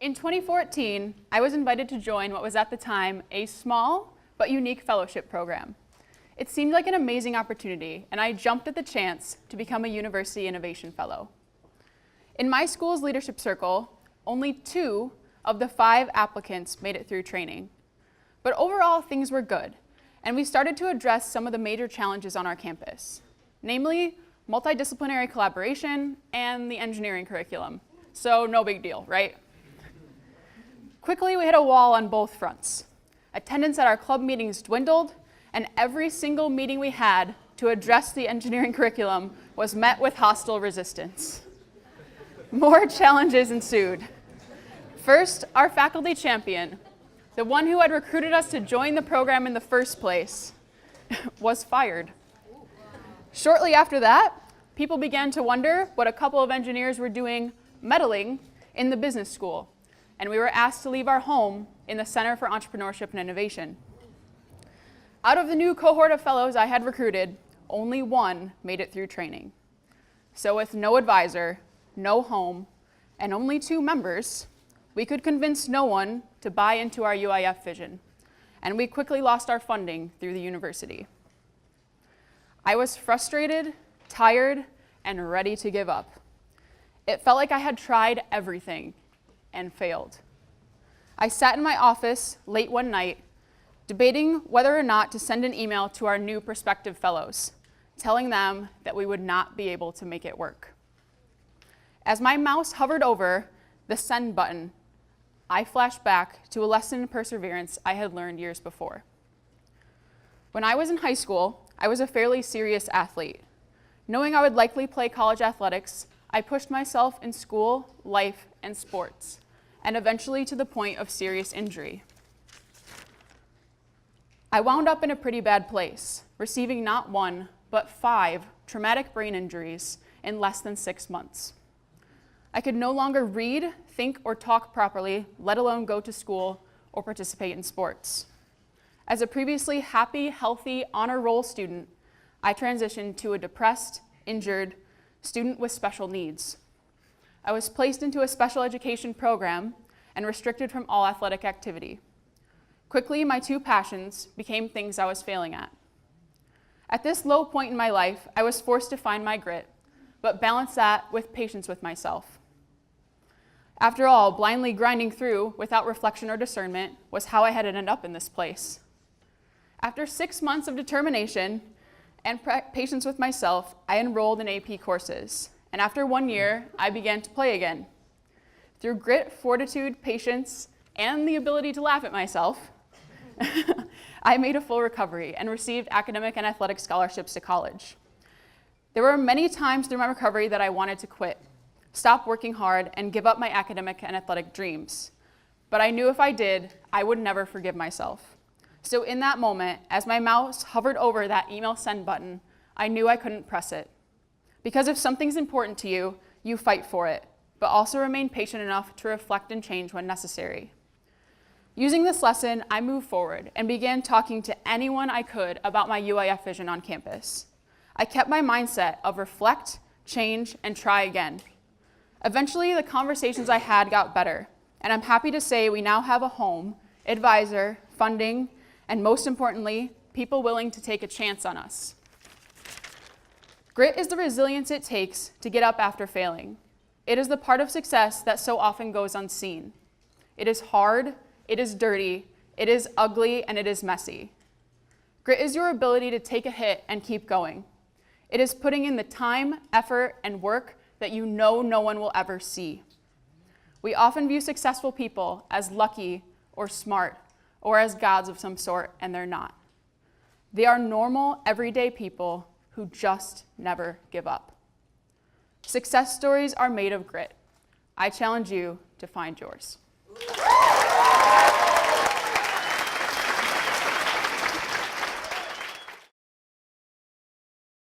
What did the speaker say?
In 2014, I was invited to join what was at the time a small but unique fellowship program. It seemed like an amazing opportunity, and I jumped at the chance to become a University Innovation Fellow. In my school's leadership circle, only 2 of the 5 applicants made it through training. But overall, things were good, and we started to address some of the major challenges on our campus, namely multidisciplinary collaboration and the engineering curriculum. So no big deal, right? Quickly, we hit a wall on both fronts. Attendance at our club meetings dwindled, and every single meeting we had to address the engineering curriculum was met with hostile resistance. More challenges ensued. First, our faculty champion, the one who had recruited us to join the program in the first place, was fired. Shortly after that, people began to wonder what a couple of engineers were doing meddling in the business school, and we were asked to leave our home in the Center for Entrepreneurship and Innovation. Out of the new cohort of fellows I had recruited, only 1 made it through training. So with no advisor, no home, and only 2 members, we could convince no one to buy into our UIF vision, and we quickly lost our funding through the university. I was frustrated, tired, and ready to give up. It felt like I had tried everything and failed. I sat in my office late one night, debating whether or not to send an email to our new prospective fellows, telling them that we would not be able to make it work. As my mouse hovered over the send button, I flashed back to a lesson in perseverance I had learned years before. When I was in high school, I was a fairly serious athlete. Knowing I would likely play college athletics, I pushed myself in school, life, and sports, and eventually to the point of serious injury. I wound up in a pretty bad place, receiving not 1, but 5 traumatic brain injuries in less than 6 months. I could no longer read, think, or talk properly, let alone go to school or participate in sports. As a previously happy, healthy, honor roll student, I transitioned to a depressed, injured student with special needs. I was placed into a special education program and restricted from all athletic activity. Quickly, my 2 passions became things I was failing at. At this low point in my life, I was forced to find my grit, but balance that with patience with myself. After all, blindly grinding through without reflection or discernment was how I had ended up in this place. After 6 months of determination and patience with myself, I enrolled in AP courses, and after 1 year, I began to play again. Through grit, fortitude, patience, and the ability to laugh at myself, I made a full recovery and received academic and athletic scholarships to college. There were many times through my recovery that I wanted to quit, stop working hard, and give up my academic and athletic dreams. But I knew if I did, I would never forgive myself. So in that moment, as my mouse hovered over that email send button, I knew I couldn't press it. Because if something's important to you, you fight for it, but also remain patient enough to reflect and change when necessary. Using this lesson, I moved forward and began talking to anyone I could about my UIF vision on campus. I kept my mindset of reflect, change, and try again. Eventually, the conversations I had got better, and I'm happy to say we now have a home, advisor, funding, and most importantly, people willing to take a chance on us. Grit is the resilience it takes to get up after failing. It is the part of success that so often goes unseen. It is hard, it is dirty, it is ugly, and it is messy. Grit is your ability to take a hit and keep going. It is putting in the time, effort, and work that you know no one will ever see. We often view successful people as lucky or smart or as gods of some sort, and they're not. They are normal, everyday people who just never give up. Success stories are made of grit. I challenge you to find yours.